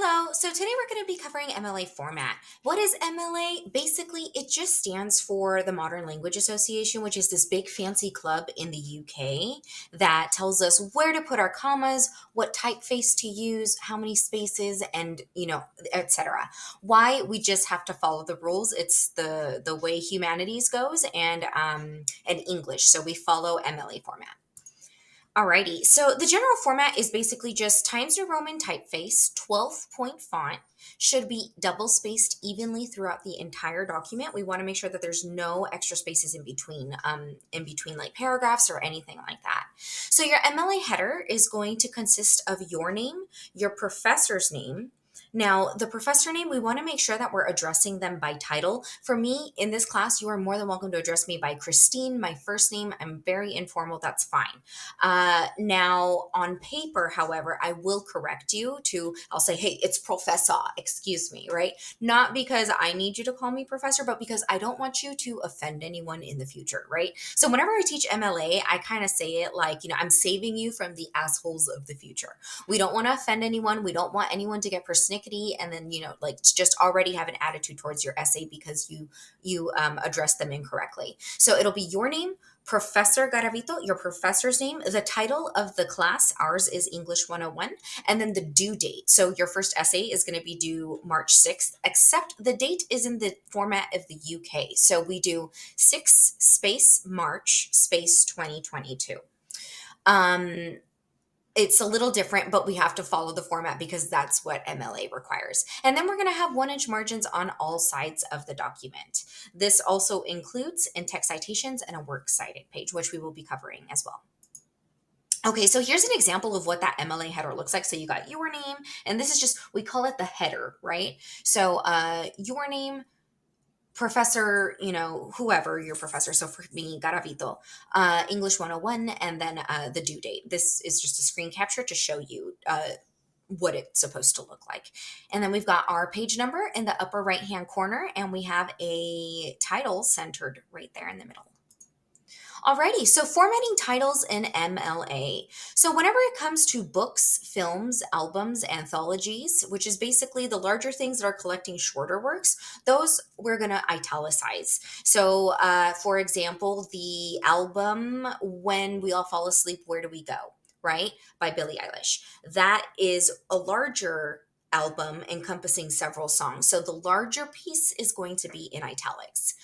Hello. So today we're going to be covering MLA format. What is MLA? Basically, it just stands for the Modern Language Association, which is this big fancy club in the UK that tells us where to put our commas, what typeface to use, how many spaces, and etc. Why we just have to follow the rules. It's the way humanities goes and English. So we follow MLA format. Alrighty, so the general format is basically just Times New Roman typeface, 12-point font, should be double spaced evenly throughout the entire document. We want to make sure that there's no extra spaces in between like paragraphs or anything like that. So your MLA header is going to consist of your name, your professor's name. Now, the professor name, we want to make sure that we're addressing them by title. For me, in this class, you are more than welcome to address me by Christine, my first name. I'm very informal, that's fine. Now, on paper, however, I will correct you I'll say, hey, it's professor, excuse me, right? Not because I need you to call me professor, but because I don't want you to offend anyone in the future, right? So whenever I teach MLA, I kind of say it like, I'm saving you from the assholes of the future. We don't want to offend anyone. We don't want anyone to get persnickety and then, like just already have an attitude towards your essay because you address them incorrectly. So it'll be your name, Professor Garavito, your professor's name, the title of the class, ours is English 101, and then the due date. So your first essay is going to be due March 6th, except the date is in the format of the UK. So we do 6 space March space 2022. It's a little different, but we have to follow the format because that's what MLA requires. And then we're going to have 1-inch margins on all sides of the document. This also includes in-text citations and a works cited page, which we will be covering as well. Okay, so here's an example of what that MLA header looks like. So you got your name, and this is just, we call it the header, right? So your name, professor, whoever your professor. So for me, Garavito, English 101, and then the due date. This is just a screen capture to show you what it's supposed to look like. And then we've got our page number in the upper right hand corner, and we have a title centered right there in the middle. Alrighty, so formatting titles in MLA. So whenever it comes to books, films, albums, anthologies, which is basically the larger things that are collecting shorter works, those we're going to italicize. So for example, the album When We All Fall Asleep, Where Do We Go? Right? By Billie Eilish. That is a larger album encompassing several songs. So the larger piece is going to be in italics.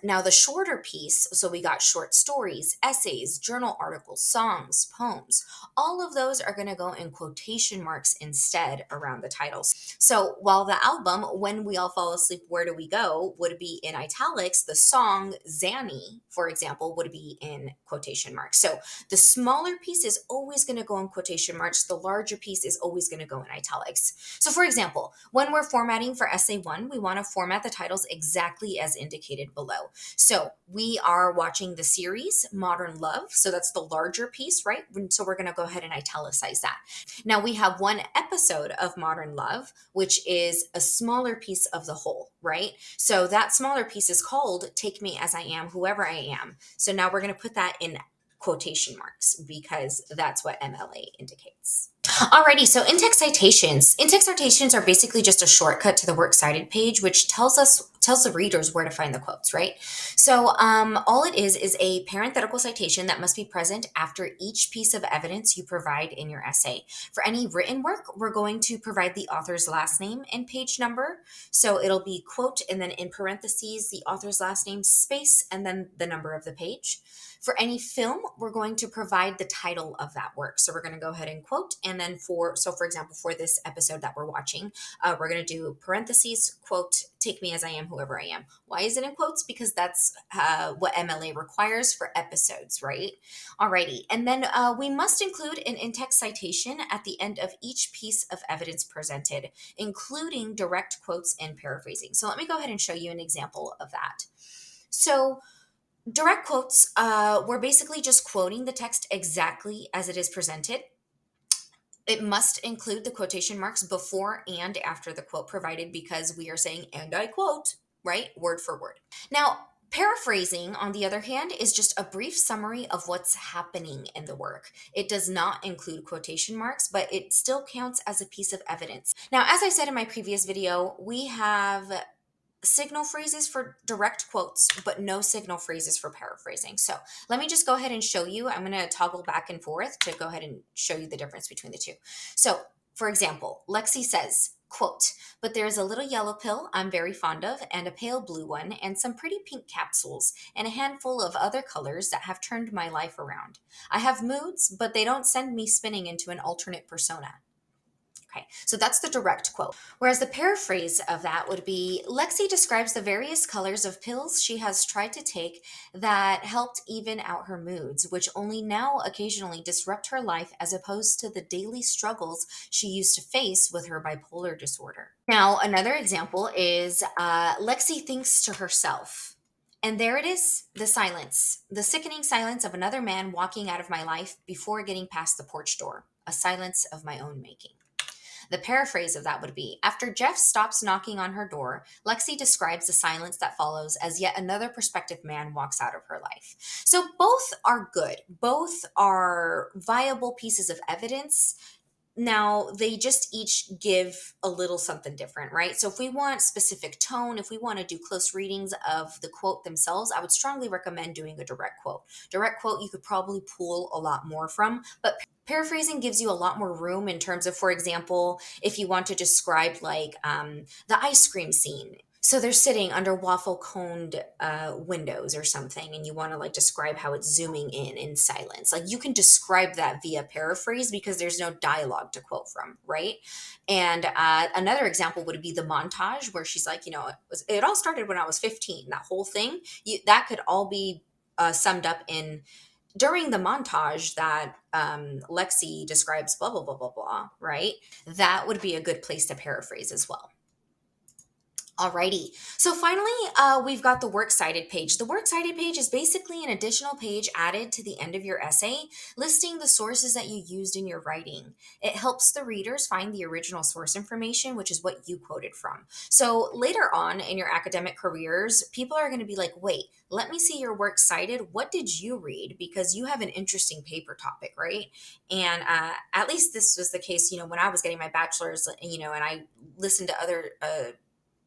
Now, the shorter piece, so we got short stories, essays, journal articles, songs, poems, all of those are going to go in quotation marks instead around the titles. So while the album, When We All Fall Asleep, Where Do We Go, would be in italics, the song, Zanny, for example, would be in quotation marks. So the smaller piece is always going to go in quotation marks. The larger piece is always going to go in italics. So for example, when we're formatting for essay 1, we want to format the titles exactly as indicated below. So we are watching the series Modern Love. So that's the larger piece, right? So we're going to go ahead and italicize that. Now we have one episode of Modern Love, which is a smaller piece of the whole, right? So that smaller piece is called Take Me As I Am, Whoever I Am. So now we're going to put that in quotation marks because that's what MLA indicates. Alrighty, so in-text citations. In-text citations are basically just a shortcut to the works cited page, which tells the readers where to find the quotes, right? So all it is a parenthetical citation that must be present after each piece of evidence you provide in your essay. For any written work, we're going to provide the author's last name and page number. So it'll be quote, and then in parentheses, the author's last name, space, and then the number of the page. For any film, we're going to provide the title of that work. So we're going to go ahead and quote, and then for example, for this episode that we're watching, we're going to do parentheses, quote, Take Me As I Am, Whoever I Am. Why is it in quotes? Because that's what MLA requires for episodes, right? Alrighty, and then we must include an in-text citation at the end of each piece of evidence presented, including direct quotes and paraphrasing. So let me go ahead and show you an example of that. So direct quotes, we're basically just quoting the text exactly as it is presented. It must include the quotation marks before and after the quote provided because we are saying, and I quote, right? Word for word. Now, Paraphrasing, on the other hand, is just a brief summary of what's happening in the work. It does not include quotation marks, but it still counts as a piece of evidence. Now, as I said in my previous video, we have signal phrases for direct quotes, but no signal phrases for paraphrasing. So let me just go ahead and show you. I'm going to toggle back and forth to go ahead and show you the difference between the two. So, for example, Lexi says, quote, but there is a little yellow pill I'm very fond of, and a pale blue one, and some pretty pink capsules, and a handful of other colors that have turned my life around. I have moods, but they don't send me spinning into an alternate persona. Okay, so that's the direct quote. Whereas the paraphrase of that would be Lexi describes the various colors of pills she has tried to take that helped even out her moods, which only now occasionally disrupt her life as opposed to the daily struggles she used to face with her bipolar disorder. Now, another example is Lexi thinks to herself, and there it is, the silence, the sickening silence of another man walking out of my life before getting past the porch door, a silence of my own making. The paraphrase of that would be after Jeff stops knocking on her door, Lexi describes the silence that follows as yet another prospective man walks out of her life. So both are good. Both are viable pieces of evidence. Now, they just each give a little something different, right? So, if we want specific tone, if we want to do close readings of the quote themselves, I would strongly recommend doing a direct quote. Direct quote, you could probably pull a lot more from, but paraphrasing gives you a lot more room in terms of, for example, if you want to describe like the ice cream scene. So they're sitting under waffle coned windows or something, and you want to like describe how it's zooming in silence. Like you can describe that via paraphrase because there's no dialogue to quote from, right? And another example would be the montage where she's like, it all started when I was 15. That whole thing, that could all be summed up in during the montage that Lexi describes, blah, blah, blah, blah, blah, right? That would be a good place to paraphrase as well. Alrighty. So finally, we've got the works cited page. The works cited page is basically an additional page added to the end of your essay, listing the sources that you used in your writing. It helps the readers find the original source information, which is what you quoted from. So later on in your academic careers, people are going to be like, wait, let me see your works cited. What did you read? Because you have an interesting paper topic, right? And at least this was the case, when I was getting my bachelor's, and I listened to other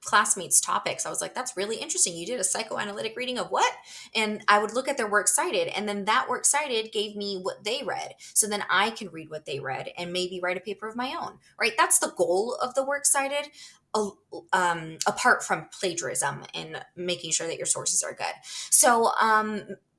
classmates topics. I was like, that's really interesting, you did a psychoanalytic reading of what? And I would look at their works cited, and then that work cited gave me what they read, so then I can read what they read and maybe write a paper of my own, right? That's the goal of the works cited, apart from plagiarism and making sure that your sources are good. So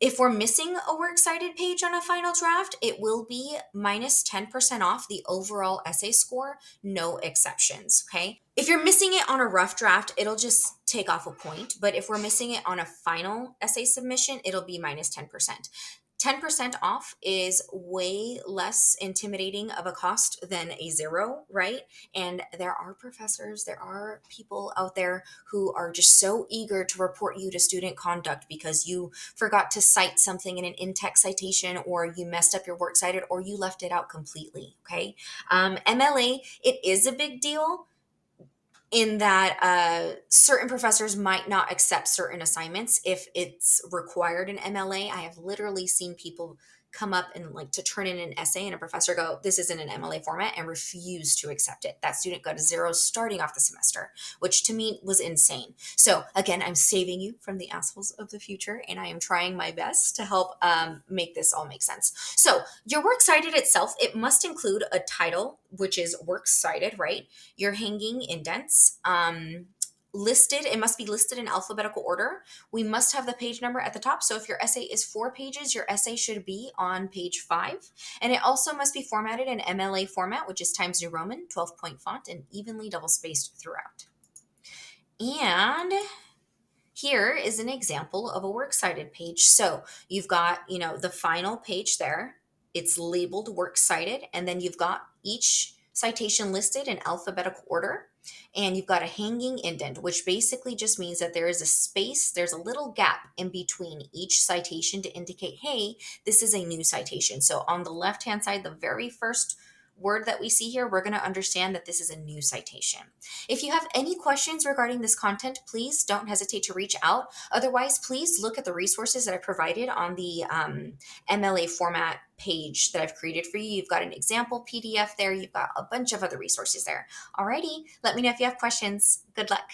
if we're missing a works cited page on a final draft, it will be minus 10% off the overall essay score, no exceptions. Okay. If you're missing it on a rough draft, it'll just take off a point. But if we're missing it on a final essay submission, it'll be minus 10%. 10% off is way less intimidating of a cost than a zero, right? And there are professors, there are people out there who are just so eager to report you to student conduct because you forgot to cite something in an in-text citation, or you messed up your works cited, or you left it out completely, okay? MLA, it is a big deal in that certain professors might not accept certain assignments if it's required in MLA. I have literally seen people come up and like to turn in an essay and a professor go, this isn't an MLA format, and refuse to accept it. That student got a zero starting off the semester, which to me was insane. So again, I'm saving you from the assholes of the future, and I am trying my best to help make this all make sense. So your works cited itself, it must include a title, which is works cited, right? Your hanging indents, listed, it must be listed in alphabetical order. We must have the page number at the top. So if your essay is 4 pages, your essay should be on page 5. And it also must be formatted in MLA format, which is Times New Roman, 12-point font, and evenly double spaced throughout. And here is an example of a works cited page. So you've got, the final page there. It's labeled works cited, and then you've got each citation listed in alphabetical order. And you've got a hanging indent, which basically just means that there is a space, there's a little gap in between each citation to indicate, hey, this is a new citation. So on the left-hand side, the very first word that we see here, we're going to understand that this is a new citation. If you have any questions regarding this content, please don't hesitate to reach out. Otherwise, please look at the resources that I provided on the MLA format page that I've created for you. You've got an example PDF there. You've got a bunch of other resources there. Alrighty, let me know if you have questions. Good luck.